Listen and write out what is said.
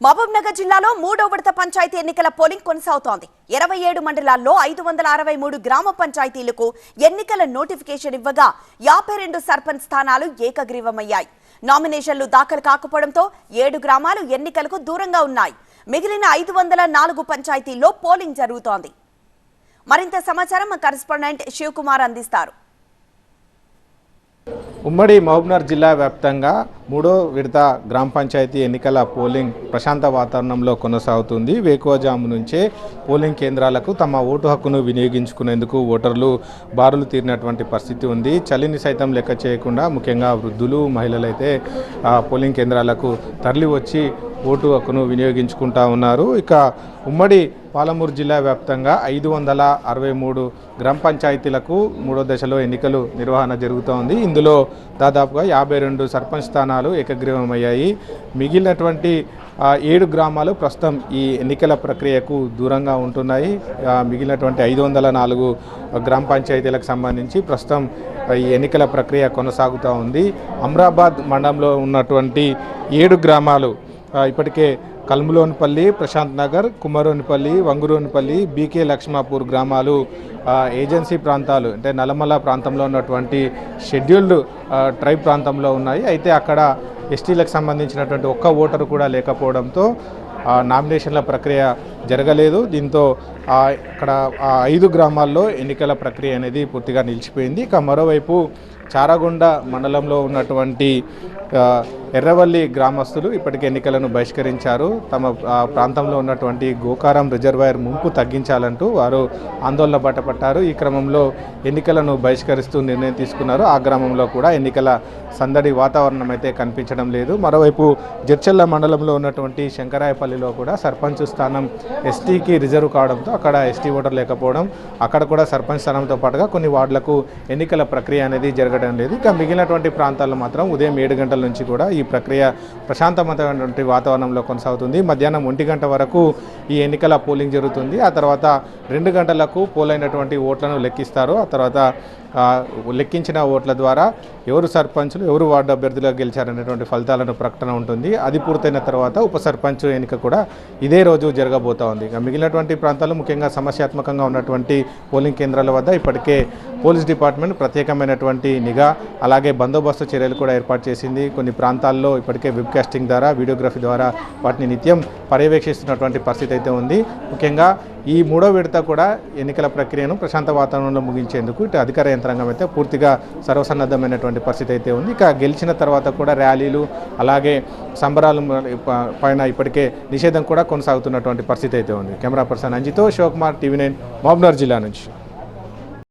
మహబూబ్నగర్ జిల్లాలో మూడో విడత పంచాయతీ ఎన్నికల పోలింగ్ కొనసాగుతోంది. 27 మండలాల్లో 563 గ్రామ పంచాయతీలకు ఎన్నికల నోటిఫికేషన్ ఇవ్వగా 52 సర్పంచ్ స్థానాలు ఏకగ్రీవమయ్యాయి. నామినేషన్లు దాఖలు కాకపోవడంతో 7 గ్రామాలు ఎన్నికలకు దూరంగా ఉన్నాయి. మిగిలిన 504 పంచాయతీల్లో పోలింగ్ జరుగుతోంది. మరింత సమాచారం మా కరెస్పాండెంట్ శివకుమార్ అందిస్తారు. ఉమ్మడి మహబూబ్నగర్ జిల్లా వ్యాప్తంగా మూడో విడత గ్రామ పంచాయతీ ఎన్నికల పోలింగ్ ప్రశాంత వాతావరణంలో కొనసాగుతుంది. వేకువజాము నుంచే పోలింగ్ కేంద్రాలకు తమ ఓటు హక్కును వినియోగించుకునేందుకు ఓటర్లు బారులు తీరినటువంటి పరిస్థితి ఉంది. చలిని సైతం లెక్క చేయకుండా ముఖ్యంగా వృద్ధులు, మహిళలు అయితే పోలింగ్ కేంద్రాలకు తరలి వచ్చి ఓటు హక్కును వినియోగించుకుంటా ఉన్నారు. ఇక ఉమ్మడి పాలమూరు జిల్లా వ్యాప్తంగా 563 గ్రామ పంచాయతీలకు మూడో దశలో ఎన్నికలు నిర్వహణ జరుగుతోంది. ఇందులో దాదాపుగా 52 సర్పంచ్ స్థానాలు ఏకగ్రీవమయ్యాయి. మిగిలినటువంటి 7 గ్రామాలు ప్రస్తుతం ఈ ఎన్నికల ప్రక్రియకు దూరంగా ఉంటున్నాయి. మిగిలినటువంటి 504 గ్రామ పంచాయతీలకు సంబంధించి ప్రస్తుతం ఈ ఎన్నికల ప్రక్రియ కొనసాగుతూ ఉంది. అమ్రాబాద్ మండలంలో ఉన్నటువంటి 7 గ్రామాలు ఇప్పటికే కల్ములోనిపల్లి, ప్రశాంత్ నగర్, కుమరోనిపల్లి, వంగురోనిపల్లి, బీకే లక్ష్మాపూర్ గ్రామాలు ఏజెన్సీ ప్రాంతాలు అంటే నల్లమల ప్రాంతంలో ఉన్నటువంటి షెడ్యూల్డ్ ట్రైబ్ ప్రాంతంలో ఉన్నాయి. అయితే అక్కడ ఎస్టీలకు సంబంధించినటువంటి ఒక్క ఓటరు కూడా లేకపోవడంతో నామినేషన్ల ప్రక్రియ జరగలేదు. దీంతో ఇక్కడ 5 గ్రామాల్లో ఎన్నికల ప్రక్రియ అనేది పూర్తిగా నిలిచిపోయింది. ఇక మరోవైపు చారగొండ మండలంలో ఉన్నటువంటి ఎర్రవల్లి గ్రామస్తులు ఇప్పటికే ఎన్నికలను బహిష్కరించారు. తమ ప్రాంతంలో ఉన్నటువంటి గోకారం రిజర్వాయర్ ముంపు తగ్గించాలంటూ వారు ఆందోళన బాటపట్టారు. ఈ క్రమంలో ఎన్నికలను బహిష్కరిస్తూ నిర్ణయం తీసుకున్నారు. ఆ గ్రామంలో కూడా ఎన్నికల సందడి వాతావరణం అయితే కనిపించడం లేదు. మరోవైపు జడ్చర్ల మండలంలో ఉన్నటువంటి శంకరాయపల్లిలో కూడా సర్పంచ్ స్థానం ఎస్టీకి రిజర్వ్ కావడంతో అక్కడ ఎస్టీ ఓటర్ లేకపోవడం, అక్కడ కూడా సర్పంచ్ స్థానంతో పాటుగా కొన్ని వార్డులకు ఎన్నికల ప్రక్రియ అనేది జరగడం లేదు. ఇక మిగిలినటువంటి ప్రాంతాల్లో మాత్రం ఉదయం 7 గంటల నుంచి కూడా ఈ ప్రక్రియ ప్రశాంతమైనటువంటి వాతావరణంలో కొనసాగుతుంది. మధ్యాహ్నం 1 గంట వరకు ఈ ఎన్నికల పోలింగ్ జరుగుతుంది. ఆ తర్వాత 2 గంటలకు పోలైనటువంటి ఓట్లను లెక్కిస్తారు. ఆ తర్వాత లెక్కించిన ఓట్ల ద్వారా ఎవరు సర్పంచులు, ఎవరు వార్డు అభ్యర్థులుగా గెలిచారనేటువంటి ఫలితాలను ప్రకటన ఉంటుంది. అది పూర్తయిన తర్వాత ఉప సర్పంచ్ ఎన్నిక కూడా ఇదే రోజు జరగబోతా ఉంది. ఇక మిగిలినటువంటి ప్రాంతాలు ముఖ్యంగా సమస్యాత్మకంగా ఉన్నటువంటి పోలింగ్ కేంద్రాల వద్ద ఇప్పటికే పోలీస్ డిపార్ట్మెంట్ ప్రత్యేకమైనటువంటి నిఘా అలాగే బందోబస్తు చర్యలు కూడా ఏర్పాటు చేసింది. కొన్ని ప్రాంతాల్లో ఇప్పటికే వెబ్ కాస్టింగ్ ద్వారా, వీడియోగ్రఫీ ద్వారా వాటిని నిత్యం పర్యవేక్షిస్తున్నటువంటి పరిస్థితి అయితే ఉంది. ముఖ్యంగా ఈ మూడో విడత కూడా ఎన్నికల ప్రక్రియను ప్రశాంత వాతావరణంలో ముగించేందుకు ఇటు అధికార యంత్రాంగం అయితే పూర్తిగా సర్వసన్నద్ధమైనటువంటి పరిస్థితి అయితే ఉంది. ఇక గెలిచిన తర్వాత కూడా ర్యాలీలు అలాగే సంబరాలు పైన ఇప్పటికే నిషేధం కూడా కొనసాగుతున్నటువంటి పరిస్థితి అయితే ఉంది. కెమెరా పర్సన్ అంజితో, శివకుమార్, TV9 మహబూబ్నగర్ జిల్లా నుంచి.